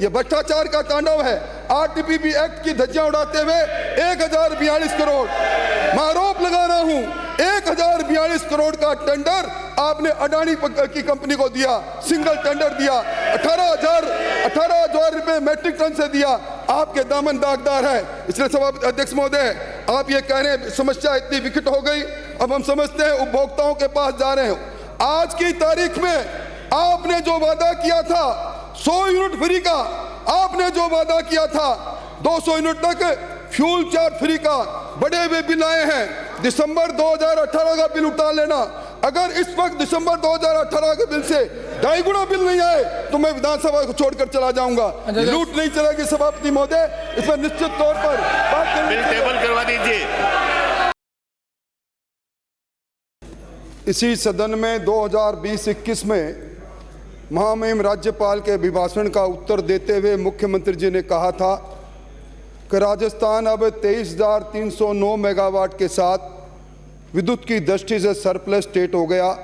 ये भ्रष्टाचार का तांडव है। आरटीपीपी एक्ट की धज्जियां उड़ाते हुए 1042 करोड़, मैं आरोप लगा रहा हूं 1042 करोड़ का टेंडर आपने अडानी की कंपनी को दिया, सिंगल टेंडर दिया, 18,000 रुपए मैट्रिक टन से दिया। आपके दामन दागदार है। इसलिए सभा अध्यक्ष महोदय, आप ये कह रहे हैं समस्या इतनी विकट हो गई, अब हम समझते हैं उपभोक्ताओं के पास जा रहे हैं। आज की तारीख में आपने जो वादा किया था 100 यूनिट फ्री का, आपने जो वादा किया था 200 यूनिट तक फ्यूल चार्ज फ्री का, बड़े हुए बिल आए हैं। दिसंबर 2018 का बिल उतार लेना। अगर इस वक्त दिसंबर 2018 के बिल से 2.5 गुना बिल नहीं आए तो मैं विधानसभा को छोड़कर चला जाऊंगा। लूट नहीं चलेगी सभापति महोदय, इस पर निश्चित तौर पर बात करनी। बिल टेबल करवा दीजिए। इसी सदन में 2020-21 में महामहिम राज्यपाल के अभिभाषण का उत्तर देते हुए मुख्यमंत्री जी ने कहा था कि राजस्थान अब 23,309 मेगावाट के साथ विद्युत की दृष्टि से सरप्लस स्टेट हो गया।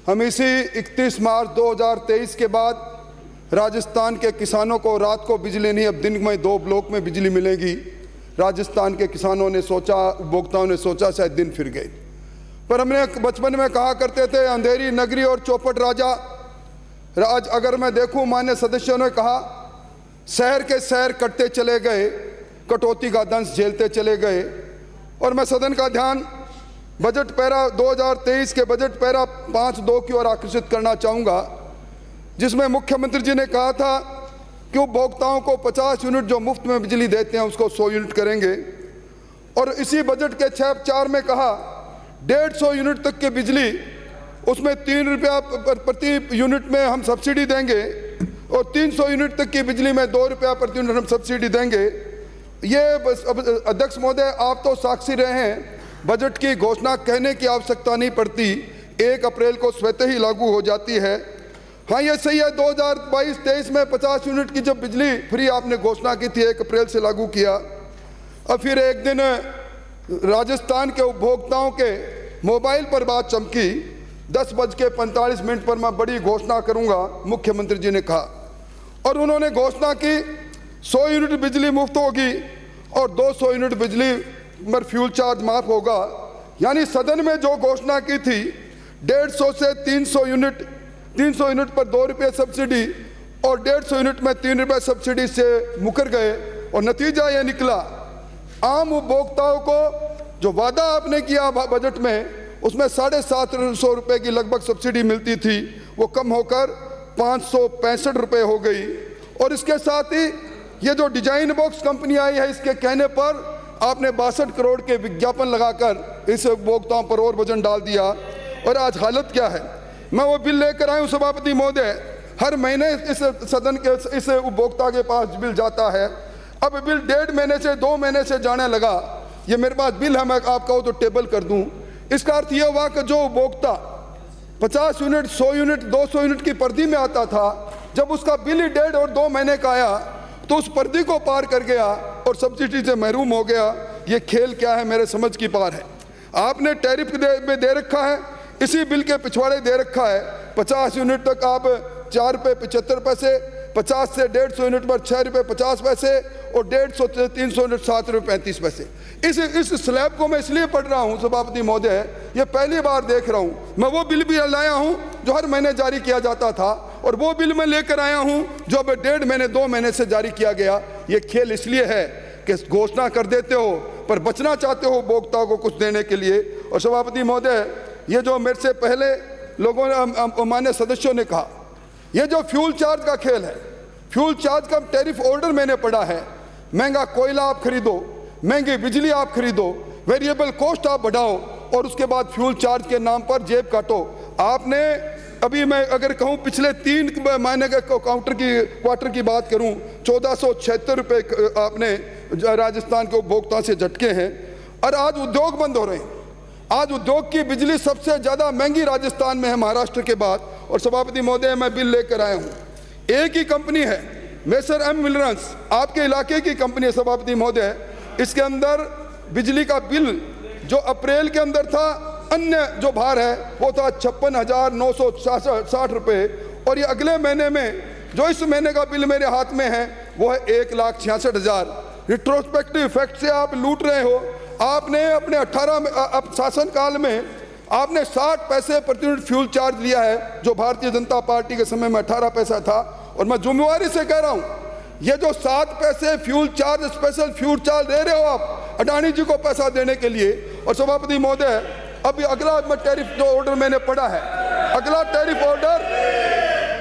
हम इसी 31 मार्च 2023 के बाद राजस्थान के किसानों को रात को बिजली नहीं, अब दिन में 2 ब्लॉक में बिजली मिलेगी। राजस्थान के किसानों ने सोचा, उपभोक्ताओं ने सोचा शायद दिन फिर गए, पर हमने बचपन में कहा करते थे अंधेरी नगरी और चौपट राजा। आज अगर मैं देखूं, मान्य सदस्यों ने कहा शहर के शहर कटते चले गए, कटौती का दंश झेलते चले गए। और मैं सदन का ध्यान बजट पैरा 2023 के बजट पैरा 5.2 की ओर आकर्षित करना चाहूँगा, जिसमें मुख्यमंत्री जी ने कहा था कि उपभोक्ताओं को 50 यूनिट जो मुफ्त में बिजली देते हैं उसको 100 यूनिट करेंगे। और इसी बजट के 6.4 में कहा 150 यूनिट तक की बिजली, उसमें 3 रुपया प्रति यूनिट में हम सब्सिडी देंगे और 300 यूनिट तक की बिजली में 2 रुपया प्रति यूनिट हम सब्सिडी देंगे। ये अध्यक्ष महोदय, आप तो साक्षी रहे हैं, बजट की घोषणा कहने की आवश्यकता नहीं पड़ती, 1 अप्रैल को स्वतः ही लागू हो जाती है। हाँ, ये सही है, 2022-23 में 50 यूनिट की जब बिजली फ्री आपने घोषणा की थी, 1 अप्रैल से लागू किया। अब फिर एक दिन राजस्थान के उपभोक्ताओं के मोबाइल पर बात चमकी, 10:45 पर मैं बड़ी घोषणा करूंगा, मुख्यमंत्री जी ने कहा। और उन्होंने घोषणा की 100 यूनिट बिजली मुफ्त होगी और 200 यूनिट बिजली पर फ्यूल चार्ज माफ होगा। यानी सदन में जो घोषणा की थी 150 से 300 यूनिट, 300 यूनिट पर 2 रुपये सब्सिडी और 150 यूनिट में 3 रुपये सब्सिडी से मुकर गए। और नतीजा ये निकला, आम उपभोक्ताओं को जो वादा आपने किया बजट में, उसमें 750 रुपये की लगभग सब्सिडी मिलती थी, वो कम होकर 565 रुपये हो गई। और इसके साथ ही ये जो डिजाइन बॉक्स कंपनी आई है, इसके कहने पर आपने 62 करोड़ के विज्ञापन लगाकर इस उपभोक्ताओं पर और वजन डाल दिया। और आज हालत क्या है, मैं वो बिल लेकर आया हूँ सभापति महोदय, हर महीने इस सदन के इस उपभोक्ता के पास बिल जाता है। अब बिल 1.5 महीने से 2 महीने से जाने लगा। ये मेरे पास बिल है, मैं आप कहो तो टेबल कर दूं। इसका अर्थ यह हुआ कि जो उपभोक्ता 50 यूनिट, 100 यूनिट, 200 यूनिट की पर्दी में आता था, जब उसका बिल ही 1.5 और 2 महीने का आया तो उस पर्दी को पार कर गया और सब्सिडी से महरूम हो गया। ये खेल क्या है, मेरे समझ की पार है। आपने टैरिफ में दे रखा है, इसी बिल के पिछवाड़े दे रखा है, 50 यूनिट तक आप 4 रुपये 75 पैसे, 50 से 150 यूनिट पर 6 रुपये 50 पैसे और 150 से 300 यूनिट 7 रुपये 35 पैसे। इस स्लैब को मैं इसलिए पढ़ रहा हूं सभापति महोदय, ये पहली बार देख रहा हूं। मैं वो बिल भी लाया हूं जो हर महीने जारी किया जाता था, और वो बिल मैं लेकर आया हूं जो अब 1.5 महीने 2 महीने से जारी किया गया। ये खेल इसलिए है कि घोषणा कर देते हो पर बचना चाहते हो उपभोक्ताओं को कुछ देने के लिए। और सभापति महोदय, ये जो मेरे से पहले लोगों ने, मान्य सदस्यों ने कहा, ये जो फ्यूल चार्ज का खेल है, फ्यूल चार्ज का टैरिफ ऑर्डर मैंने पढ़ा है। महंगा कोयला आप खरीदो, महंगी बिजली आप खरीदो, वेरिएबल कॉस्ट आप बढ़ाओ और उसके बाद फ्यूल चार्ज के नाम पर जेब काटो। आपने अभी, मैं अगर कहूँ पिछले 3 महीने के क्वार्टर की बात करूँ, 1476 रुपये आपने राजस्थान के उपभोक्ता से झटके हैं। और आज उद्योग बंद हो रहे हैं। आज उद्योग की बिजली सबसे ज़्यादा महंगी राजस्थान में है, महाराष्ट्र के बाद। और सभापति महोदय, मैं बिल लेकर आया हूँ, एक ही कंपनी है, मेसर एम मिलर्स, आपके इलाके की कंपनी है सभापति महोदय। इसके अंदर बिजली का बिल जो अप्रैल के अंदर था, अन्य जो भार है वो था 56,960 रुपये, और ये अगले महीने में जो इस महीने का बिल मेरे हाथ में है वो है 1,66,000। रिट्रोस्पेक्टिव इफेक्ट से आप लूट रहे हो। आपने अपने 18 शासन काल में आपने 60 पैसे प्रति यूनिट फ्यूल चार्ज लिया है, जो भारतीय जनता पार्टी के समय में 18 पैसा था। और मैं जिम्मेवारी से कह रहा हूं, ये जो 7 पैसे fuel charge, special fuel charge दे रहे हो आप अडानी जी को पैसा देने के लिए। और सभापति महोदय, अभी अगला टैरिफ जो ऑर्डर मैंने पढ़ा है, अगला टैरिफ ऑर्डर,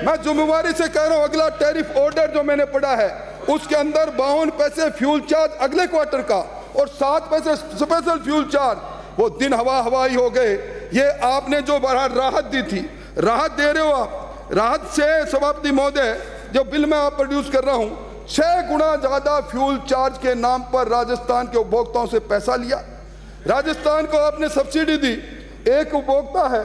मैं जिम्मेवारी से कह रहा हूं, अगला टैरिफ ऑर्डर जो मैंने पढ़ा है उसके अंदर 52 पैसे फ्यूल चार्ज अगले क्वार्टर का और 7 पैसे स्पेशल फ्यूल चार्ज, वो दिन हवाई हो गए। ये आपने जो राहत दी थी, राहत दे रहे हो आप। राहत से सभापति महोदय, जो बिल में आप प्रोड्यूस कर रहा हूं, 6 गुना ज्यादा फ्यूल चार्ज के नाम पर राजस्थान के उपभोक्ताओं से पैसा लिया। राजस्थान को आपने सब्सिडी दी। एक उपभोक्ता है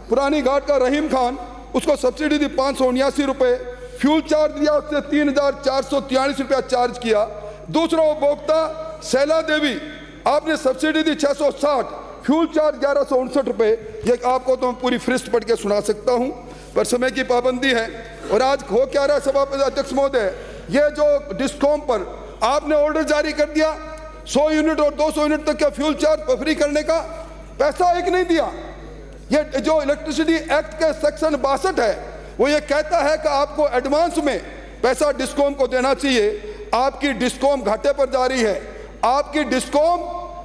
पुरानी घाट का रहीम खान, उसको सब्सिडी दी 579 रुपए, फ्यूल चार्ज दिया उससे 3,443 रुपया चार्ज किया। दूसरा उपभोक्ता शैला देवी, आपने सब्सिडी दी 660, फ्यूल चार्ज 1159 रुपए। ये आपको तो मैं पूरी फहरिस्त पढ़ के सुना सकता हूं, पर समय की पाबंदी है। और आज हो क्या रहा है सभापति अध्यक्ष महोदय, ये जो डिस्कॉम पर आपने ऑर्डर जारी कर दिया 100 यूनिट और 200 यूनिट तक का फ्यूल चार्ज फ्री करने का, पैसा एक नहीं दिया। ये जो इलेक्ट्रिसिटी एक्ट के सेक्शन 62 है वो ये कहता है कि आपको एडवांस में पैसा डिस्कॉम को देना चाहिए। आपकी डिस्कॉम घाटे पर जा रही है। आपकी डिस्कॉम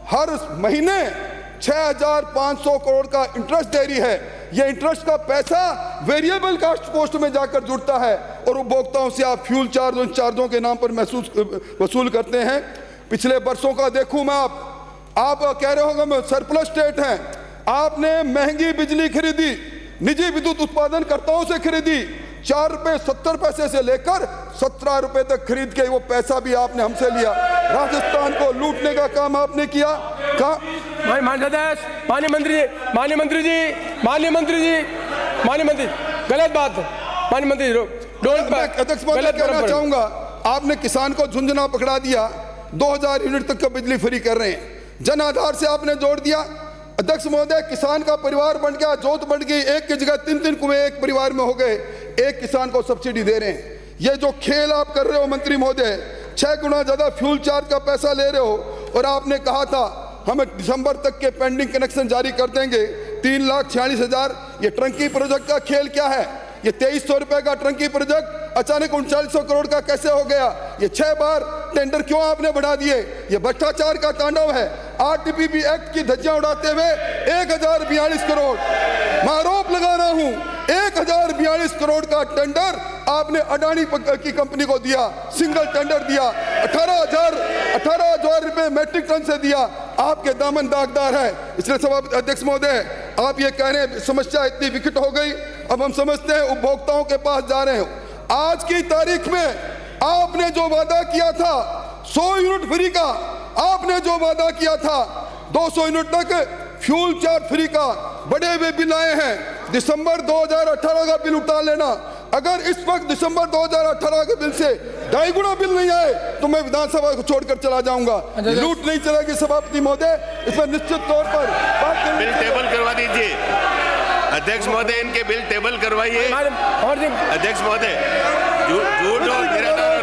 हर महीने 6,500 करोड़ का इंटरेस्ट दे रही है। ये इंटरेस्ट का पैसा वेरिएबल कास्ट पोस्ट में जाकर जुड़ता है और उपभोक्ताओं से आप फ्यूल चार्ज उन चार्जों के नाम पर वसूल करते हैं। पिछले वर्षों का देखूं मैं, आप कह रहे होंगे मैं सरप्लस स्टेट है। आपने महंगी बिजली खरीदी, निजी विद्युत उत्पादनकर्ताओं से खरीदी, 4 रुपए 70 पैसे से लेकर 17 रुपए तक खरीद के वो पैसा भी आपने हमसे लिया। राजस्थान को लूटने का काम आपने किया। माननीय मंत्री, गलत बात है। माननीय मंत्री अध्यक्ष महोदय, कहना चाहूंगा, आपने किसान को झुंझुना पकड़ा दिया। 2000 यूनिट तक का बिजली फ्री कर रहे हैं। जन आधार से आपने जोड़ दिया। अध्यक्ष महोदय, किसान का परिवार बन गया, जोत बढ़ गई, एक की जगह 3-3 कुएं एक परिवार में हो गए। एक किसान को सब्सिडी दे रहे हैं। ये जो खेल आप कर रहे हो मंत्री महोदय, 6 गुना ज्यादा फ्यूल चार्ज का पैसा ले रहे हो। और आपने कहा था हमें दिसंबर तक के पेंडिंग कनेक्शन जारी कर देंगे 3,46,000। ये टंकी प्रोजेक्ट का खेल क्या है? ये 2,300 रुपए का टंकी प्रोजेक्ट अचानक 3,900 करोड़ का कैसे हो गया? ये 6 बार टेंडर क्यों आपने बढ़ा दिए? ये भ्रष्टाचार का तांडव है। आरटीपीपी एक्ट की धज्जियां उड़ाते हुए 1,042 करोड़, मैं आरोप लगा रहा हूं, 1,042 करोड़ का टेंडर आपने अडानी की कंपनी को दिया। सिंगल टेंडर दिया, 18,000 रुपए मैट्रिक टन से दिया। आपके दामन दागदार है। इसलिए सभापति अध्यक्ष महोदय, आप ये कह रहे हैं समस्या इतनी विकट हो गई, अब हम समझते हैं उपभोक्ताओं के पास जा रहे हो। आज की तारीख में आपने जो वादा किया था 100 यूनिट फ्री का, आपने जो वादा किया था 200 यूनिट तक फ्यूल चार्ज फ्री का, बड़े हुए बिल आए हैं। दिसंबर 2018 का बिल उतार लेना। अगर इस वक्त दिसंबर 2018 के बिल से 2.5 गुना बिल नहीं आए तो मैं विधानसभा को छोड़कर चला जाऊंगा। लूट नहीं चलेगी सभापति महोदय, इसमें निश्चित तौर पर बिल टेबल करवा दीजिए। अध्यक्ष महोदय, इनके बिल टेबल करवाइए। अध्यक्ष महोदय, झूठ और निराधार